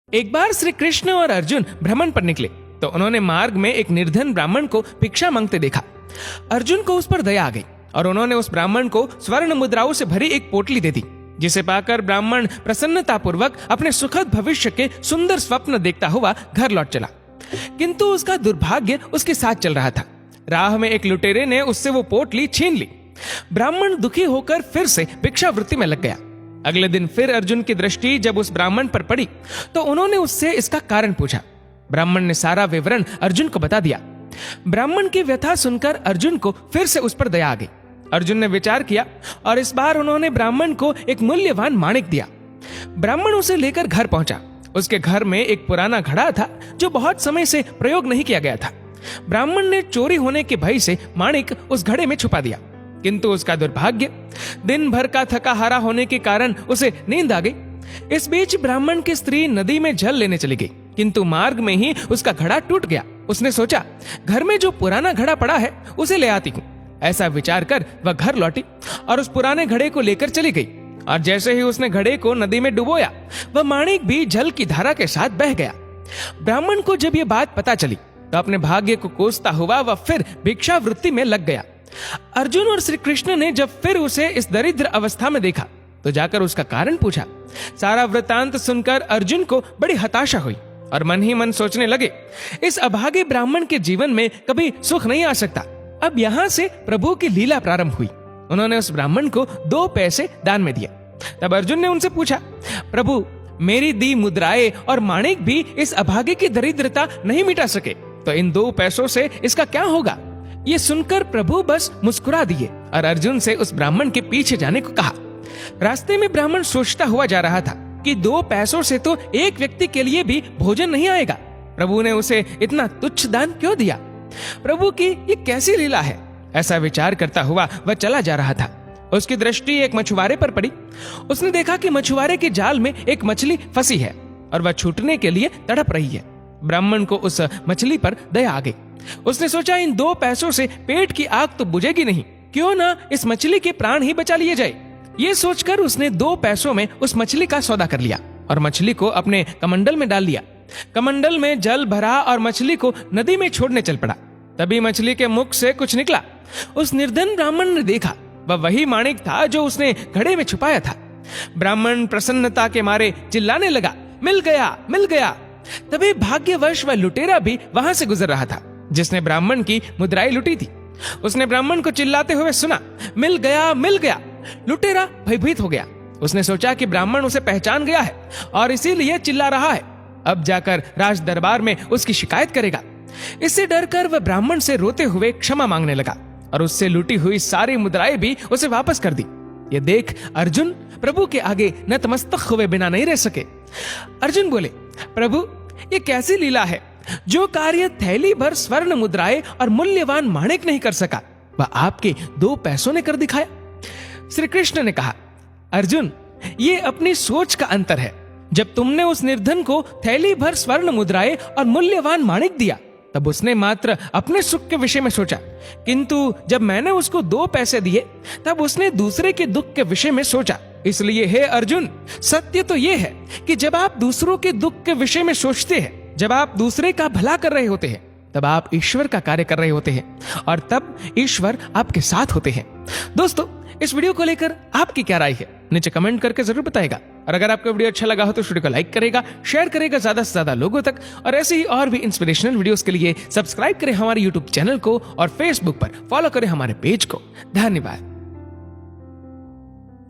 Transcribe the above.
एक बार श्री कृष्ण और अर्जुन भ्रमण पर निकले तो उन्होंने मार्ग में एक निर्धन ब्राह्मण को भिक्षा मांगते देखा। अर्जुन को उस पर दया आ गई और उन्होंने उस ब्राह्मण को स्वर्ण मुद्राओं से भरी एक पोटली दे दी, जिसे पाकर ब्राह्मण प्रसन्नतापूर्वक अपने सुखद भविष्य के सुंदर स्वप्न देखता हुआ घर लौट चला। किंतु उसका दुर्भाग्य उसके साथ चल रहा था। राह में एक लुटेरे ने उससे वो पोटली छीन ली। ब्राह्मण दुखी होकर फिर से भिक्षावृत्ति में लग गया। अगले दिन फिर अर्जुन की दृष्टि जब उस ब्राह्मण पर पड़ी तो उन्होंने उससे इसका कारण पूछा। ब्राह्मण ने सारा विवरण अर्जुन को बता दिया। ब्राह्मण की व्यथा सुनकर अर्जुन को फिर से उस पर दया आ गई। अर्जुन ने विचार किया और इस बार उन्होंने ब्राह्मण को एक मूल्यवान माणिक दिया। ब्राह्मण उसे लेकर घर पहुंचा। उसके घर में एक पुराना घड़ा था जो बहुत समय से प्रयोग नहीं किया गया था। ब्राह्मण ने चोरी होने के भय से माणिक उस घड़े में छुपा दिया, किंतु उसका दुर्भाग्य, दिन भर का थका हारा होने के कारण उसे नींद आ गई। इस बीच ब्राह्मण की स्त्री नदी में जल लेने चली गई, किंतु मार्ग में ही उसका घड़ा टूट गया। उसने सोचा, घर में जो पुराना घड़ा पड़ा है उसे ले आती हूँ। ऐसा विचार कर वह घर लौटी और उस पुराने घड़े को लेकर चली गई। और जैसे ही उसने घड़े को नदी में डुबोया, वह माणिक भी जल की धारा के साथ बह गया। ब्राह्मण को जब यह बात पता चली तो अपने भाग्य को कोसता हुआ वह फिर भिक्षावृत्ति में लग गया। अर्जुन और श्री कृष्ण ने जब फिर उसे इस दरिद्र अवस्था में देखा तो जाकर उसका कारण पूछा। सारा वृतांत सुनकर अर्जुन को बड़ी हताशा हुई और मन ही मन सोचने लगे, इस अभागे ब्राह्मण के जीवन में कभी सुख नहीं आ सकता। अब यहाँ से प्रभु की लीला प्रारंभ हुई। उन्होंने उस ब्राह्मण को 2 पैसे दान में दिए। तब अर्जुन ने उनसे पूछा, प्रभु, मेरी दी मुद्राएं और माणिक भी इस अभागे की दरिद्रता नहीं मिटा सके, तो इन 2 पैसों से इसका क्या होगा? ये सुनकर प्रभु बस मुस्कुरा दिए और अर्जुन से उस ब्राह्मण के पीछे जाने को कहा। रास्ते में ब्राह्मण सोचता हुआ जा रहा था कि 2 पैसों से तो एक व्यक्ति के लिए भी भोजन नहीं आएगा। प्रभु ने उसे इतना तुच्छ दान क्यों दिया? प्रभु की ये कैसी लीला है? ऐसा विचार करता हुआ वह चला जा रहा था। उसकी दृष्टि एक मछुआरे पर पड़ी। उसने देखा कि मछुआरे के जाल में एक मछली फंसी है और वह छूटने के लिए तड़प रही है। ब्राह्मण को उस मछली पर दया आ गई। उसने सोचा, इन 2 पैसों से पेट की आग तो बुझेगी नहीं, क्यों ना इस मछली के प्राण ही बचा लिए जाए। ये सोचकर उसने 2 पैसों में उस मछली का सौदा कर लिया और मछली को अपने कमंडल में डाल लिया। कमंडल में जल भरा और मछली को नदी में छोड़ने चल पड़ा। तभी मछली के मुख से कुछ निकला। उस निर्धन ब्राह्मण ने देखा, वह वही माणिक था जो उसने घड़े में छुपाया था। ब्राह्मण प्रसन्नता के मारे चिल्लाने लगा, मिल गया, मिल गया। तभी भाग्यवश वह लुटेरा भी वहां से गुजर रहा था जिसने ब्राह्मण की मुद्राएं लुटी थी। उसने ब्राह्मण को चिल्लाते हुए सुना, मिल गया, मिल गया। लुटेरा भयभीत हो गया। उसने सोचा कि ब्राह्मण उसे पहचान गया है और इसीलिए चिल्ला रहा है। अब जाकर राज दरबार में उसकी शिकायत करेगा। इससे डरकर वह ब्राह्मण से रोते हुए क्षमा मांगने लगा और उससे लूटी हुई सारी मुद्राएं भी उसे वापस कर दी। ये देख अर्जुन प्रभु के आगे नतमस्तक हुए बिना नहीं रह सके। अर्जुन बोले, प्रभु, ये कैसी लीला है? जो कार्य थैली भर स्वर्ण मुद्राएं और मूल्यवान माणिक नहीं कर सका, वह आपके 2 पैसों ने कर दिखाया। श्री कृष्ण ने कहा, अर्जुन, ये अपनी सोच का अंतर है। जब तुमने उस निर्धन को थैली भर स्वर्ण मुद्राएं और मूल्यवान माणिक दिया, तब उसने मात्र अपने सुख के विषय में सोचा, किंतु जब मैंने उसको 2 पैसे दिए, तब उसने दूसरे के दुख के विषय में सोचा। इसलिए हे अर्जुन, सत्य तो यह है कि जब आप दूसरों के दुख के विषय में सोचते हैं, जब आप दूसरे का भला कर रहे होते हैं, तब आप ईश्वर का कार्य कर रहे होते हैं और तब ईश्वर आपके साथ होते हैं। दोस्तों, इस वीडियो को लेकर आपकी क्या राय है? नीचे कमेंट करके जरूर बताएगा। और अगर आपको वीडियो अच्छा लगा हो तो वीडियो को लाइक करेगा, शेयर करेगा ज्यादा से ज्यादा लोगों तक। और ऐसे ही और भी इंस्पिरेशनल वीडियोस के लिए सब्सक्राइब करें हमारे यूट्यूब चैनल को और फेसबुक पर फॉलो करें हमारे पेज को। धन्यवाद।